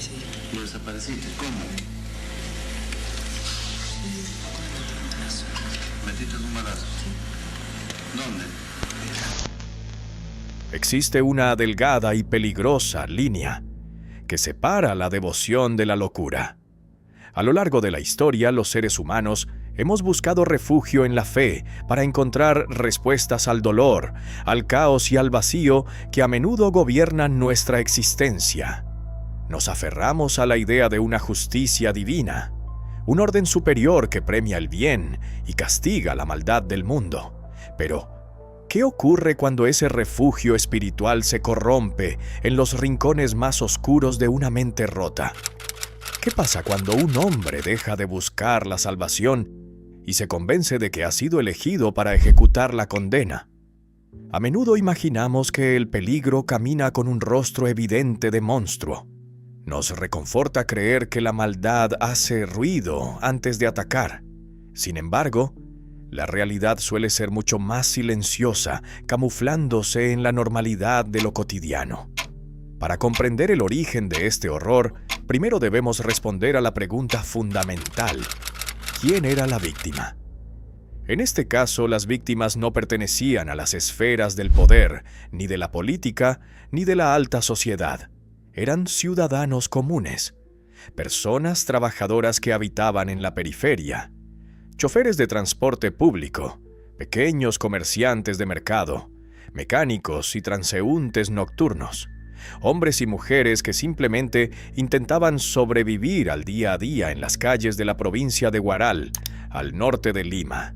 desaparecí. ¿Lo desapareciste? ¿Cómo? ¿Metiste un balazo? ¿Dónde? Existe una delgada y peligrosa línea que separa la devoción de la locura. A lo largo de la historia, los seres humanos hemos buscado refugio en la fe para encontrar respuestas al dolor, al caos y al vacío que a menudo gobiernan nuestra existencia. Nos aferramos a la idea de una justicia divina, un orden superior que premia el bien y castiga la maldad del mundo. Pero, ¿qué ocurre cuando ese refugio espiritual se corrompe en los rincones más oscuros de una mente rota? ¿Qué pasa cuando un hombre deja de buscar la salvación y se convence de que ha sido elegido para ejecutar la condena? A menudo imaginamos que el peligro camina con un rostro evidente de monstruo. Nos reconforta creer que la maldad hace ruido antes de atacar. Sin embargo, la realidad suele ser mucho más silenciosa, camuflándose en la normalidad de lo cotidiano. Para comprender el origen de este horror, primero debemos responder a la pregunta fundamental: ¿quién era la víctima? En este caso, las víctimas no pertenecían a las esferas del poder, ni de la política, ni de la alta sociedad. Eran ciudadanos comunes, personas trabajadoras que habitaban en la periferia, choferes de transporte público, pequeños comerciantes de mercado, mecánicos y transeúntes nocturnos, hombres y mujeres que simplemente intentaban sobrevivir al día a día en las calles de la provincia de Huaral, al norte de Lima.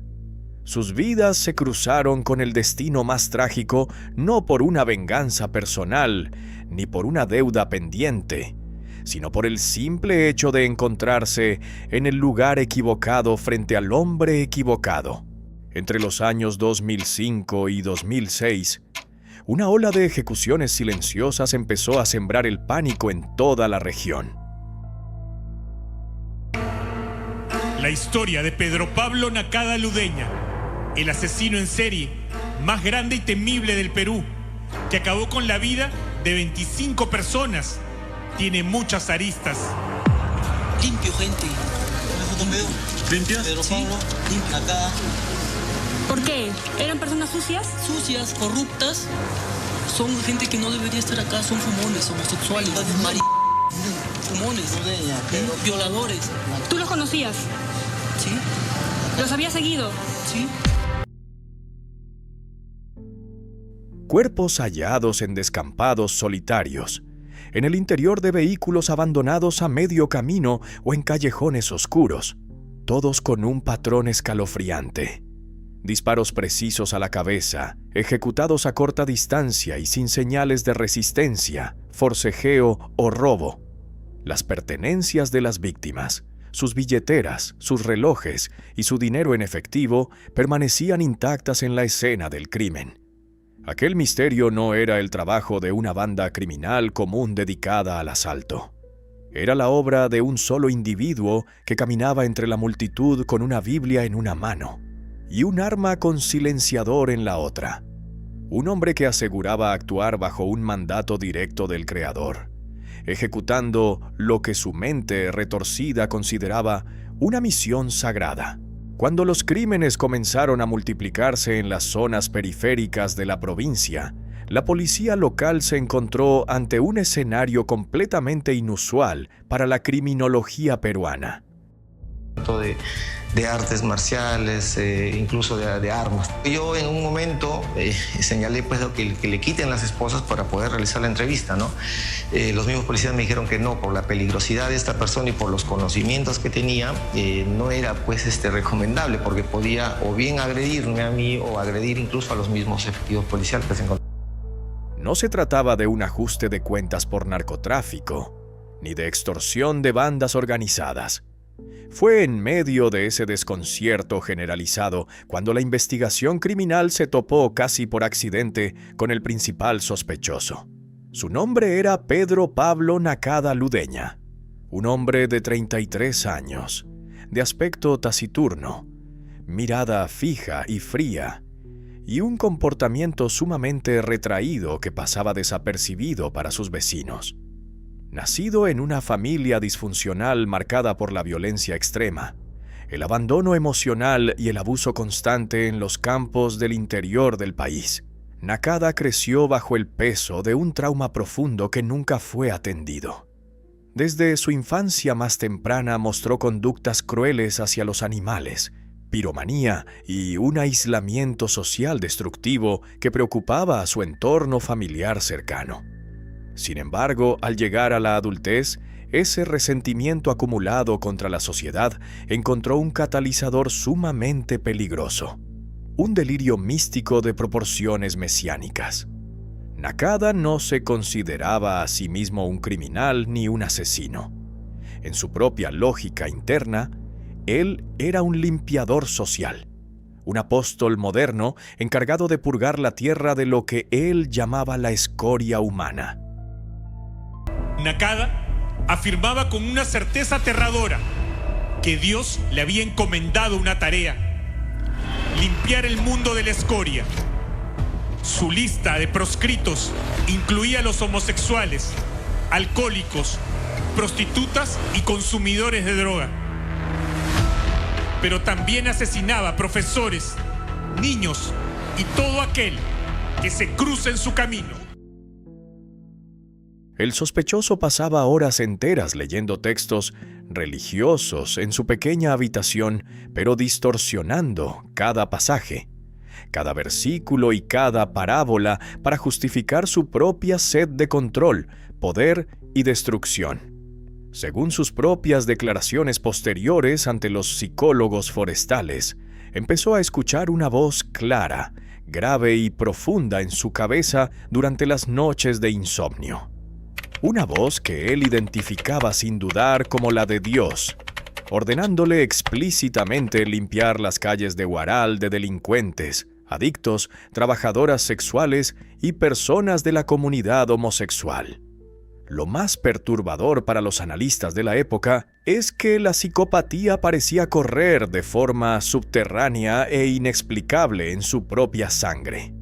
Sus vidas se cruzaron con el destino más trágico no por una venganza personal ni por una deuda pendiente, sino por el simple hecho de encontrarse en el lugar equivocado frente al hombre equivocado. Entre los años 2005 y 2006, una ola de ejecuciones silenciosas empezó a sembrar el pánico en toda la región. La historia de Pedro Pablo Nakada Ludeña, el asesino en serie más grande y temible del Perú, que acabó con la vida de 25 personas, tiene muchas aristas. Limpio, gente. ¿Limpias? Pedro Pablo, limpio acá. ¿Por qué? ¿Eran personas sucias? Sucias, corruptas. Son gente que no debería estar acá. Son fumones, homosexuales, fumones, violadores. ¿Tú los conocías? ¿Sí? ¿Los habías seguido? ¿Sí? Cuerpos hallados en descampados solitarios, en el interior de vehículos abandonados a medio camino o en callejones oscuros, todos con un patrón escalofriante. Disparos precisos a la cabeza, ejecutados a corta distancia y sin señales de resistencia, forcejeo o robo. Las pertenencias de las víctimas, sus billeteras, sus relojes y su dinero en efectivo permanecían intactas en la escena del crimen. Aquel misterio no era el trabajo de una banda criminal común dedicada al asalto. Era la obra de un solo individuo que caminaba entre la multitud con una Biblia en una mano y un arma con silenciador en la otra. Un hombre que aseguraba actuar bajo un mandato directo del Creador, ejecutando lo que su mente retorcida consideraba una misión sagrada. Cuando los crímenes comenzaron a multiplicarse en las zonas periféricas de la provincia, la policía local se encontró ante un escenario completamente inusual para la criminología peruana. De artes marciales, incluso de armas. Yo en un momento señalé pues, que le quiten las esposas para poder realizar la entrevista, ¿no? Los mismos policías me dijeron que no, por la peligrosidad de esta persona y por los conocimientos que tenía, no era pues, recomendable, porque podía o bien agredirme a mí o agredir incluso a los mismos efectivos policiales que se encontraban. No se trataba de un ajuste de cuentas por narcotráfico, ni de extorsión de bandas organizadas. Fue en medio de ese desconcierto generalizado cuando la investigación criminal se topó casi por accidente con el principal sospechoso. Su nombre era Pedro Pablo Nakada Ludeña, un hombre de 33 años, de aspecto taciturno, mirada fija y fría, y un comportamiento sumamente retraído que pasaba desapercibido para sus vecinos. Nacido en una familia disfuncional marcada por la violencia extrema, el abandono emocional y el abuso constante en los campos del interior del país, Nakada creció bajo el peso de un trauma profundo que nunca fue atendido. Desde su infancia más temprana mostró conductas crueles hacia los animales, piromanía y un aislamiento social destructivo que preocupaba a su entorno familiar cercano. Sin embargo, al llegar a la adultez, ese resentimiento acumulado contra la sociedad encontró un catalizador sumamente peligroso: un delirio místico de proporciones mesiánicas. Nakada no se consideraba a sí mismo un criminal ni un asesino. En su propia lógica interna, él era un limpiador social, un apóstol moderno encargado de purgar la tierra de lo que él llamaba la escoria humana. Nakada afirmaba con una certeza aterradora que Dios le había encomendado una tarea: limpiar el mundo de la escoria. Su lista de proscritos incluía a los homosexuales, alcohólicos, prostitutas y consumidores de droga. Pero también asesinaba a profesores, niños y todo aquel que se cruce en su camino. El sospechoso pasaba horas enteras leyendo textos religiosos en su pequeña habitación, pero distorsionando cada pasaje, cada versículo y cada parábola para justificar su propia sed de control, poder y destrucción. Según sus propias declaraciones posteriores ante los psicólogos forestales, empezó a escuchar una voz clara, grave y profunda en su cabeza durante las noches de insomnio. Una voz que él identificaba sin dudar como la de Dios, ordenándole explícitamente limpiar las calles de Huaral de delincuentes, adictos, trabajadoras sexuales y personas de la comunidad homosexual. Lo más perturbador para los analistas de la época es que la psicopatía parecía correr de forma subterránea e inexplicable en su propia sangre.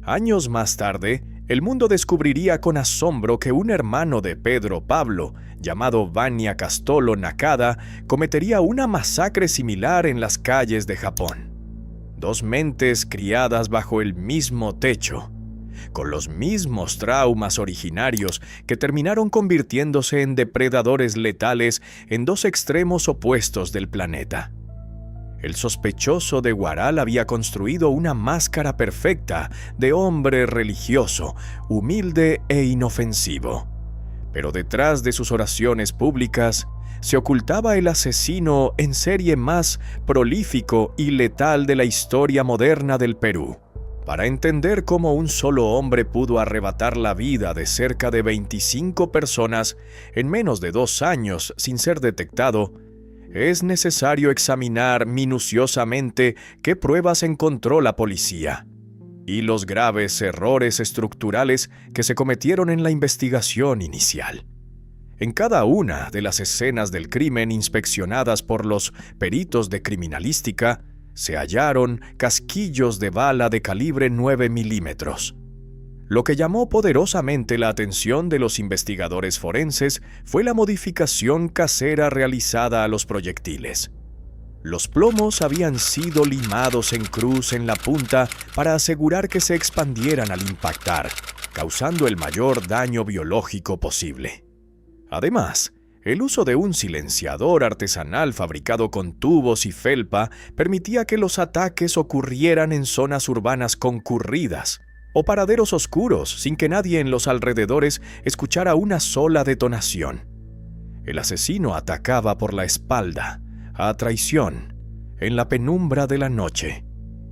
Años más tarde, el mundo descubriría con asombro que un hermano de Pedro Pablo, llamado Vania Castolo Nakada, cometería una masacre similar en las calles de Japón. Dos mentes criadas bajo el mismo techo, con los mismos traumas originarios que terminaron convirtiéndose en depredadores letales en dos extremos opuestos del planeta. El sospechoso de Huaral había construido una máscara perfecta de hombre religioso, humilde e inofensivo. Pero detrás de sus oraciones públicas se ocultaba el asesino en serie más prolífico y letal de la historia moderna del Perú. Para entender cómo un solo hombre pudo arrebatar la vida de cerca de 25 personas en menos de 2 años sin ser detectado, es necesario examinar minuciosamente qué pruebas encontró la policía y los graves errores estructurales que se cometieron en la investigación inicial. En cada una de las escenas del crimen inspeccionadas por los peritos de criminalística, se hallaron casquillos de bala de calibre 9 milímetros. Lo que llamó poderosamente la atención de los investigadores forenses fue la modificación casera realizada a los proyectiles. Los plomos habían sido limados en cruz en la punta para asegurar que se expandieran al impactar, causando el mayor daño biológico posible. Además, el uso de un silenciador artesanal fabricado con tubos y felpa permitía que los ataques ocurrieran en zonas urbanas concurridas o paraderos oscuros sin que nadie en los alrededores escuchara una sola detonación. El asesino atacaba por la espalda, a traición, en la penumbra de la noche,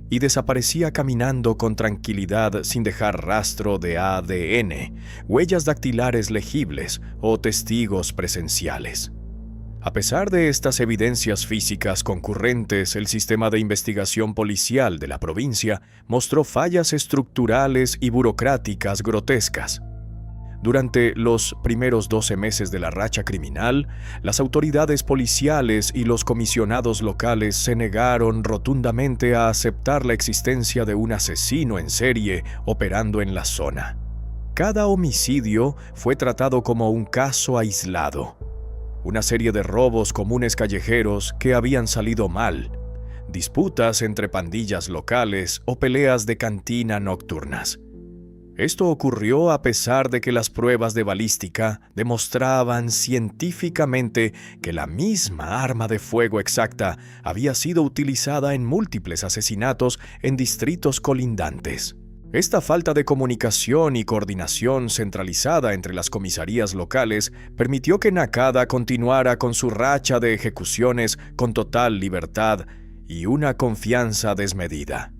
y desaparecía caminando con tranquilidad sin dejar rastro de ADN, huellas dactilares legibles o testigos presenciales. A pesar de estas evidencias físicas concurrentes, el sistema de investigación policial de la provincia mostró fallas estructurales y burocráticas grotescas. Durante los primeros 12 meses de la racha criminal, las autoridades policiales y los comisionados locales se negaron rotundamente a aceptar la existencia de un asesino en serie operando en la zona. Cada homicidio fue tratado como un caso aislado, una serie de robos comunes callejeros que habían salido mal, disputas entre pandillas locales o peleas de cantina nocturnas. Esto ocurrió a pesar de que las pruebas de balística demostraban científicamente que la misma arma de fuego exacta había sido utilizada en múltiples asesinatos en distritos colindantes. Esta falta de comunicación y coordinación centralizada entre las comisarías locales permitió que Nakada continuara con su racha de ejecuciones con total libertad y una confianza desmedida.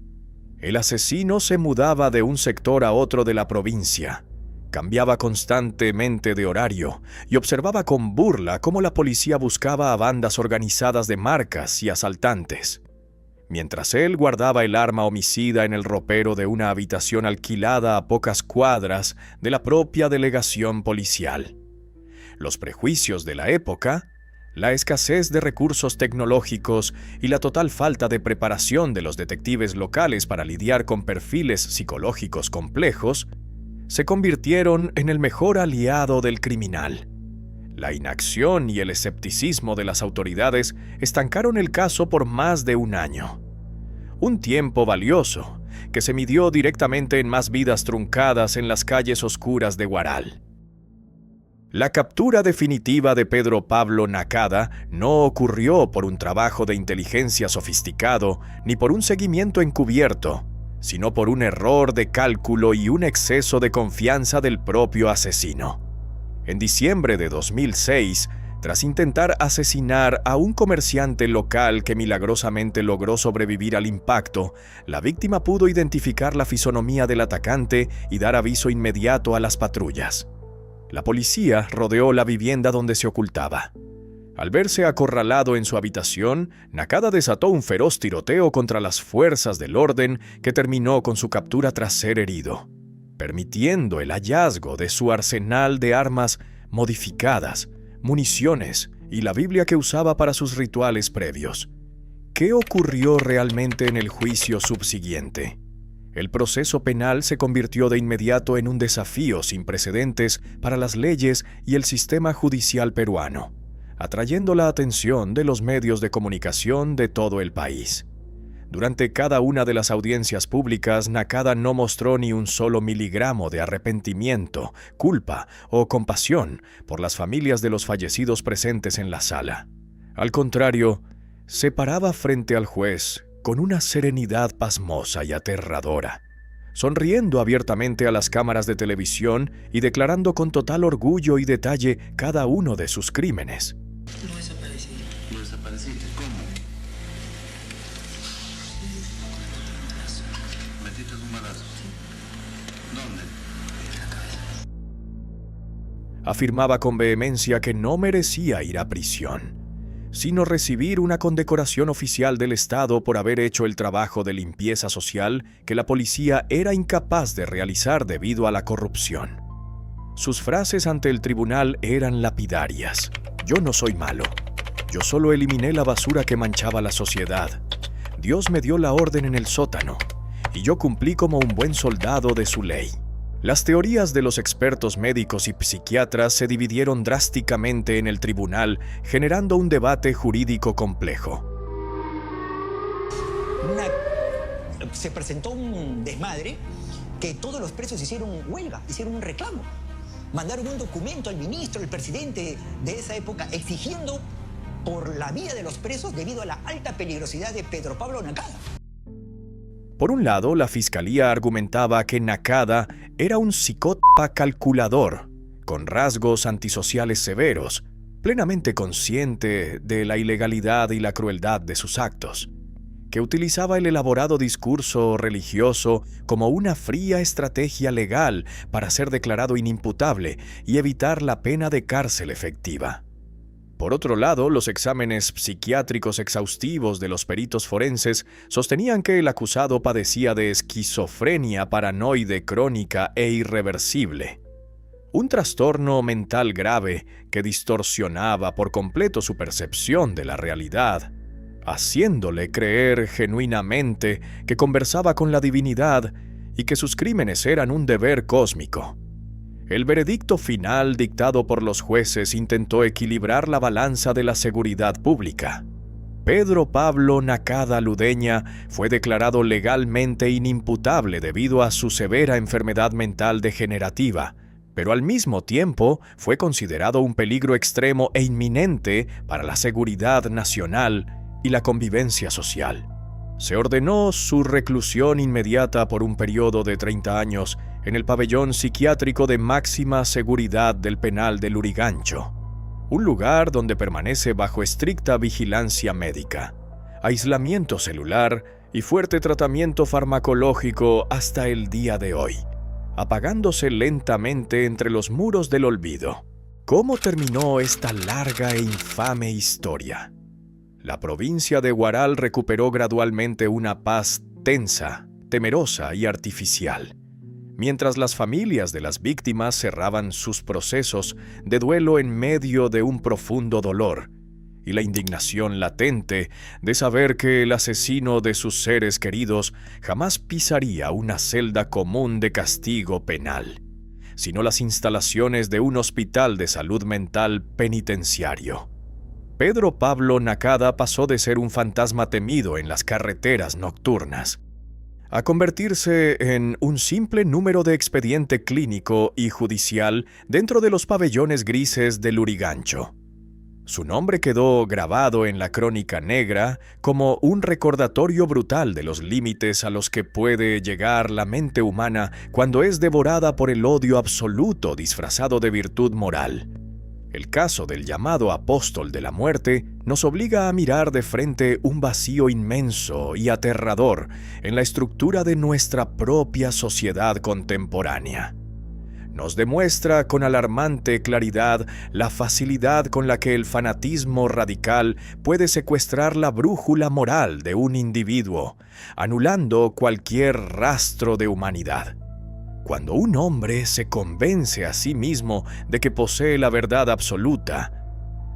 El asesino se mudaba de un sector a otro de la provincia, cambiaba constantemente de horario y observaba con burla cómo la policía buscaba a bandas organizadas de marcas y asaltantes, mientras él guardaba el arma homicida en el ropero de una habitación alquilada a pocas cuadras de la propia delegación policial. Los prejuicios de la época, la escasez de recursos tecnológicos y la total falta de preparación de los detectives locales para lidiar con perfiles psicológicos complejos, se convirtieron en el mejor aliado del criminal. La inacción y el escepticismo de las autoridades estancaron el caso por más de un año. Un tiempo valioso que se midió directamente en más vidas truncadas en las calles oscuras de Huaral. La captura definitiva de Pedro Pablo Nakada no ocurrió por un trabajo de inteligencia sofisticado ni por un seguimiento encubierto, sino por un error de cálculo y un exceso de confianza del propio asesino. En diciembre de 2006, tras intentar asesinar a un comerciante local que milagrosamente logró sobrevivir al impacto, la víctima pudo identificar la fisonomía del atacante y dar aviso inmediato a las patrullas. La policía rodeó la vivienda donde se ocultaba. Al verse acorralado en su habitación, Nakada desató un feroz tiroteo contra las fuerzas del orden que terminó con su captura tras ser herido, permitiendo el hallazgo de su arsenal de armas modificadas, municiones y la Biblia que usaba para sus rituales previos. ¿Qué ocurrió realmente en el juicio subsiguiente? El proceso penal se convirtió de inmediato en un desafío sin precedentes para las leyes y el sistema judicial peruano, atrayendo la atención de los medios de comunicación de todo el país. Durante cada una de las audiencias públicas, Nakada no mostró ni un solo miligramo de arrepentimiento, culpa o compasión por las familias de los fallecidos presentes en la sala. Al contrario, se paraba frente al juez con una serenidad pasmosa y aterradora, sonriendo abiertamente a las cámaras de televisión y declarando con total orgullo y detalle cada uno de sus crímenes. No desaparecí. ¿No desapareciste? ¿Cómo? ¿Metiste un balazo? ¿Dónde? En la cabeza. Afirmaba con vehemencia que no merecía ir a prisión, sino recibir una condecoración oficial del Estado por haber hecho el trabajo de limpieza social que la policía era incapaz de realizar debido a la corrupción. Sus frases ante el tribunal eran lapidarias. Yo no soy malo. Yo solo eliminé la basura que manchaba la sociedad. Dios me dio la orden en el sótano, y yo cumplí como un buen soldado de su ley. Las teorías de los expertos médicos y psiquiatras se dividieron drásticamente en el tribunal, generando un debate jurídico complejo. Se presentó un desmadre que todos los presos hicieron huelga, hicieron un reclamo. Mandaron un documento al ministro, al presidente de esa época, exigiendo por la vida de los presos debido a la alta peligrosidad de Pedro Pablo Nakada. Por un lado, la fiscalía argumentaba que Nakada era un psicópata calculador, con rasgos antisociales severos, plenamente consciente de la ilegalidad y la crueldad de sus actos, que utilizaba el elaborado discurso religioso como una fría estrategia legal para ser declarado inimputable y evitar la pena de cárcel efectiva. Por otro lado, los exámenes psiquiátricos exhaustivos de los peritos forenses sostenían que el acusado padecía de esquizofrenia paranoide crónica e irreversible, un trastorno mental grave que distorsionaba por completo su percepción de la realidad, haciéndole creer genuinamente que conversaba con la divinidad y que sus crímenes eran un deber cósmico. El veredicto final dictado por los jueces intentó equilibrar la balanza de la seguridad pública. Pedro Pablo Nakada Ludeña fue declarado legalmente inimputable debido a su severa enfermedad mental degenerativa, pero al mismo tiempo fue considerado un peligro extremo e inminente para la seguridad nacional y la convivencia social. Se ordenó su reclusión inmediata por un periodo de 30 años en el pabellón psiquiátrico de máxima seguridad del penal de Lurigancho, un lugar donde permanece bajo estricta vigilancia médica, aislamiento celular y fuerte tratamiento farmacológico hasta el día de hoy, apagándose lentamente entre los muros del olvido. ¿Cómo terminó esta larga e infame historia? La provincia de Huaral recuperó gradualmente una paz tensa, temerosa y artificial, mientras las familias de las víctimas cerraban sus procesos de duelo en medio de un profundo dolor y la indignación latente de saber que el asesino de sus seres queridos jamás pisaría una celda común de castigo penal, sino las instalaciones de un hospital de salud mental penitenciario. Pedro Pablo Nakada pasó de ser un fantasma temido en las carreteras nocturnas a convertirse en un simple número de expediente clínico y judicial dentro de los pabellones grises de Lurigancho. Su nombre quedó grabado en la crónica negra como un recordatorio brutal de los límites a los que puede llegar la mente humana cuando es devorada por el odio absoluto disfrazado de virtud moral. El caso del llamado apóstol de la muerte nos obliga a mirar de frente un vacío inmenso y aterrador en la estructura de nuestra propia sociedad contemporánea. Nos demuestra con alarmante claridad la facilidad con la que el fanatismo radical puede secuestrar la brújula moral de un individuo, anulando cualquier rastro de humanidad. Cuando un hombre se convence a sí mismo de que posee la verdad absoluta,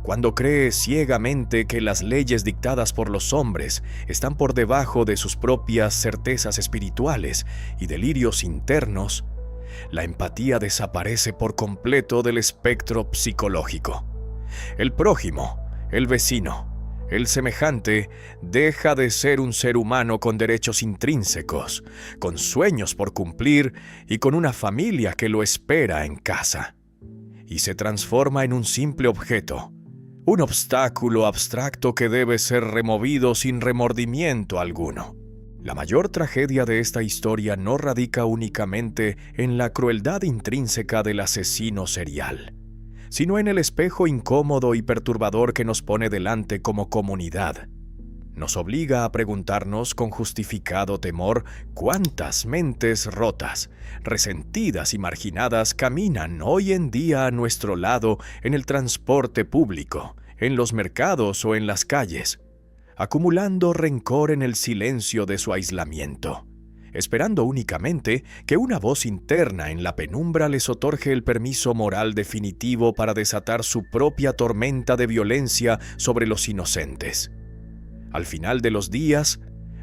cuando cree ciegamente que las leyes dictadas por los hombres están por debajo de sus propias certezas espirituales y delirios internos, la empatía desaparece por completo del espectro psicológico. El prójimo, el vecino, el semejante deja de ser un ser humano con derechos intrínsecos, con sueños por cumplir y con una familia que lo espera en casa, y se transforma en un simple objeto, un obstáculo abstracto que debe ser removido sin remordimiento alguno. La mayor tragedia de esta historia no radica únicamente en la crueldad intrínseca del asesino serial, sino en el espejo incómodo y perturbador que nos pone delante como comunidad. Nos obliga a preguntarnos con justificado temor cuántas mentes rotas, resentidas y marginadas caminan hoy en día a nuestro lado en el transporte público, en los mercados o en las calles, acumulando rencor en el silencio de su aislamiento, esperando únicamente que una voz interna en la penumbra les otorgue el permiso moral definitivo para desatar su propia tormenta de violencia sobre los inocentes. Al final de los días,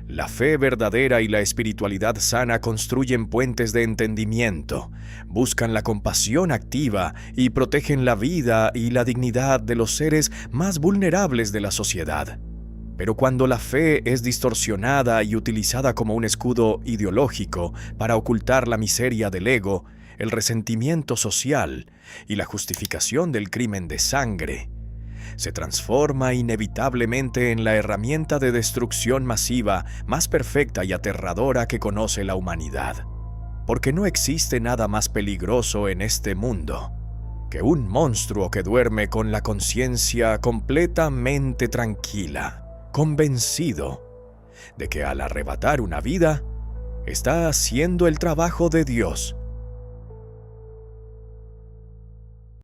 la fe verdadera y la espiritualidad sana construyen puentes de entendimiento, buscan la compasión activa y protegen la vida y la dignidad de los seres más vulnerables de la sociedad. Pero cuando la fe es distorsionada y utilizada como un escudo ideológico para ocultar la miseria del ego, el resentimiento social y la justificación del crimen de sangre, se transforma inevitablemente en la herramienta de destrucción masiva más perfecta y aterradora que conoce la humanidad. Porque no existe nada más peligroso en este mundo que un monstruo que duerme con la conciencia completamente tranquila, convencido de que al arrebatar una vida, está haciendo el trabajo de Dios